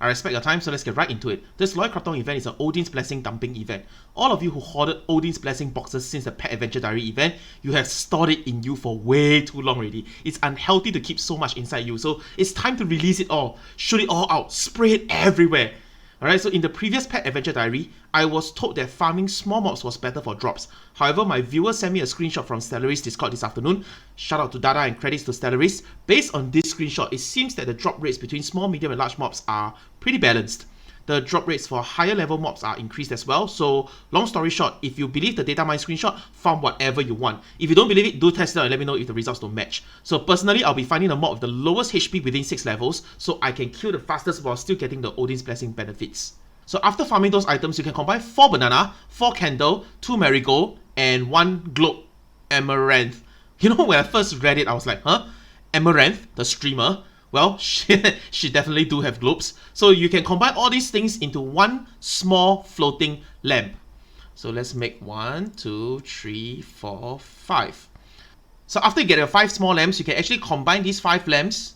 I respect your time, so let's get right into it. This Loy Krathong event is an Odin's Blessing dumping event. All of you who hoarded Odin's Blessing boxes since the Pet Adventure Diary event, you have stored it in you for way too long already. It's unhealthy to keep so much inside you, so it's time to release it all. Shoot it all out, spray it everywhere. Alright, so in the previous Pet Adventure Diary, I was told that farming small mobs was better for drops. However, my viewer sent me a screenshot from Stellarist Discord this afternoon. Shout out to Dada and credits to Stellarist. Based on this screenshot, it seems that the drop rates between small, medium and large mobs are pretty balanced. The drop rates for higher level mobs are increased as well. So, long story short, if you believe the datamine screenshot, farm whatever you want. If you don't believe it, do test it out and let me know if the results don't match. So personally, I'll be finding a mob with the lowest HP within 6 levels, so I can kill the fastest while still getting the Odin's Blessing benefits. So after farming those items, you can combine 4 banana, 4 candle, 2 marigold, and 1 globe amaranth. You know, when I first read it, I was like, huh? Amaranth, the streamer? Well, she definitely do have globes. So you can combine all these things into one small floating lamp. So let's make 1, 2, 3, 4, 5. So after you get your 5 small lamps, you can actually combine these 5 lamps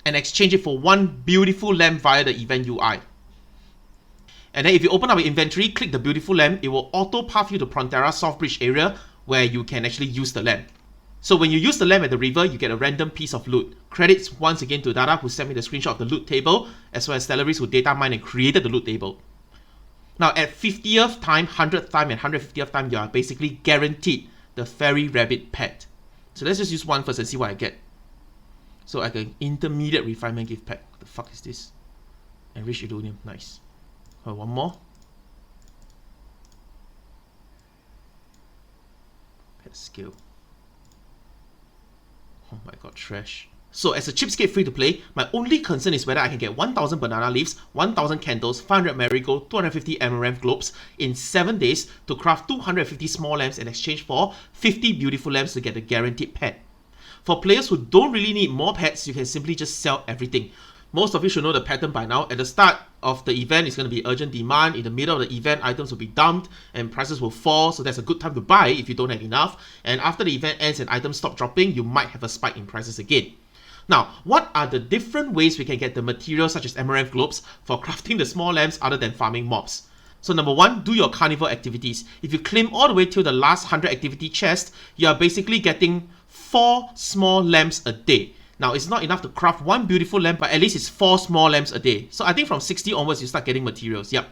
and exchange it for one beautiful lamp via the event UI. And then if you open up your inventory, click the beautiful lamp, it will auto path you to Prontera Soft Bridge area where you can actually use the lamp. So when you use the lamp at the river, you get a random piece of loot. Credits once again to Dada who sent me the screenshot of the loot table, as well as Stellarist who data mined and created the loot table. Now at 50th time, 100th time and 150th time, you are basically guaranteed the Fairy Rabbit pet. So let's just use one first and see what I get. So I get intermediate refinement gift pack. What the fuck is this? Enriched Idonium, nice. One more. Pet skill. Oh my god, trash. So as a cheapskate free to play, my only concern is whether I can get 1000 banana leaves, 1000 candles, 500 marigold, 250 amaranth globes in 7 days to craft 250 small lamps in exchange for 50 beautiful lamps to get the guaranteed pet. For players who don't really need more pets, you can simply just sell everything. Most of you should know the pattern by now. At the start of the event, it's going to be urgent demand. In the middle of the event, items will be dumped and prices will fall. So that's a good time to buy if you don't have enough. And after the event ends and items stop dropping, you might have a spike in prices again. Now, what are the different ways we can get the materials such as amaranth globes for crafting the small lamps other than farming mobs? So number 1, do your carnival activities. If you claim all the way till the last 100 activity chest, you are basically getting 4 small lamps a day. Now, it's not enough to craft one beautiful lamp, but at least it's 4 small lamps a day. So I think from 60 onwards, you start getting materials. Yep.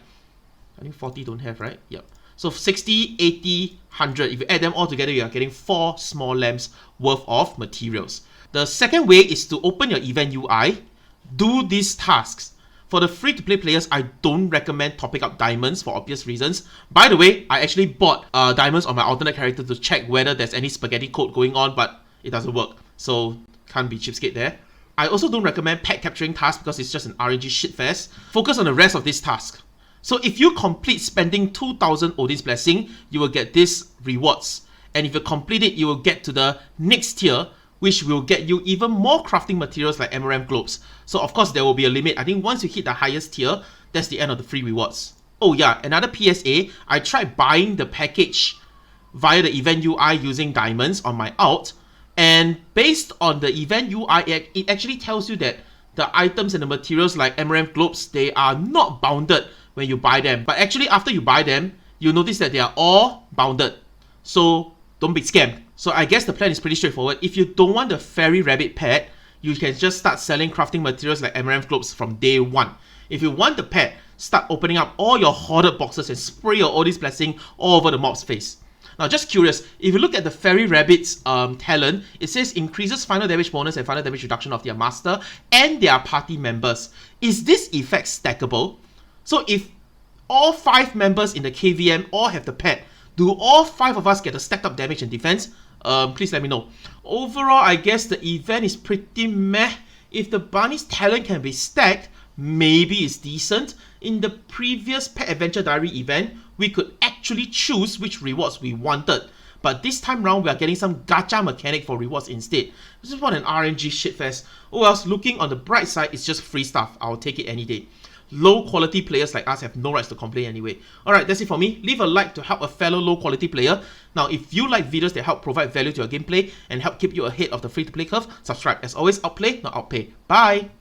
I think 40 don't have, right? Yep. So 60, 80, 100. If you add them all together, you are getting 4 small lamps worth of materials. The second way is to open your event UI, do these tasks. For the free-to-play players, I don't recommend topping up diamonds for obvious reasons. By the way, I actually bought diamonds on my alternate character to check whether there's any spaghetti code going on, but it doesn't work. So can't be cheapskate there. I also don't recommend pet capturing tasks because it's just an RNG shitfest. Focus on the rest of this task. So if you complete spending 2000 Odin's Blessing, you will get these rewards. And if you complete it, you will get to the next tier, which will get you even more crafting materials like amaranth globes. So of course there will be a limit. I think once you hit the highest tier, that's the end of the free rewards. Oh yeah, another PSA, I tried buying the package via the event UI using diamonds on my alt. And based on the event UI, it actually tells you that the items and the materials like amaranth globes, they are not bounded when you buy them. But actually after you buy them, you'll notice that they are all bounded. So don't be scammed. So I guess the plan is pretty straightforward. If you don't want the Fairy Rabbit pet, you can just start selling crafting materials like amaranth globes from day 1. If you want the pet, start opening up all your hoarded boxes and spray your Odin's Blessing all over the mob's face. Now, just curious, if you look at the Fairy Rabbit's talent, it says increases final damage bonus and final damage reduction of their master and their party members. Is this effect stackable? So if all 5 members in the KVM all have the pet, do all 5 of us get a stacked up damage and defense? Please let me know. Overall, I guess the event is pretty meh. If the bunny's talent can be stacked, maybe it's decent. In the previous Pet Adventure Diary event, we could actually choose which rewards we wanted. But this time round, we are getting some gacha mechanic for rewards instead. This is what an RNG shitfest. Oh well, looking on the bright side, it's just free stuff. I'll take it any day. Low quality players like us have no rights to complain anyway. Alright, that's it for me. Leave a like to help a fellow low quality player. Now, if you like videos that help provide value to your gameplay and help keep you ahead of the free to play curve, subscribe. As always, outplay, not outpay. Bye!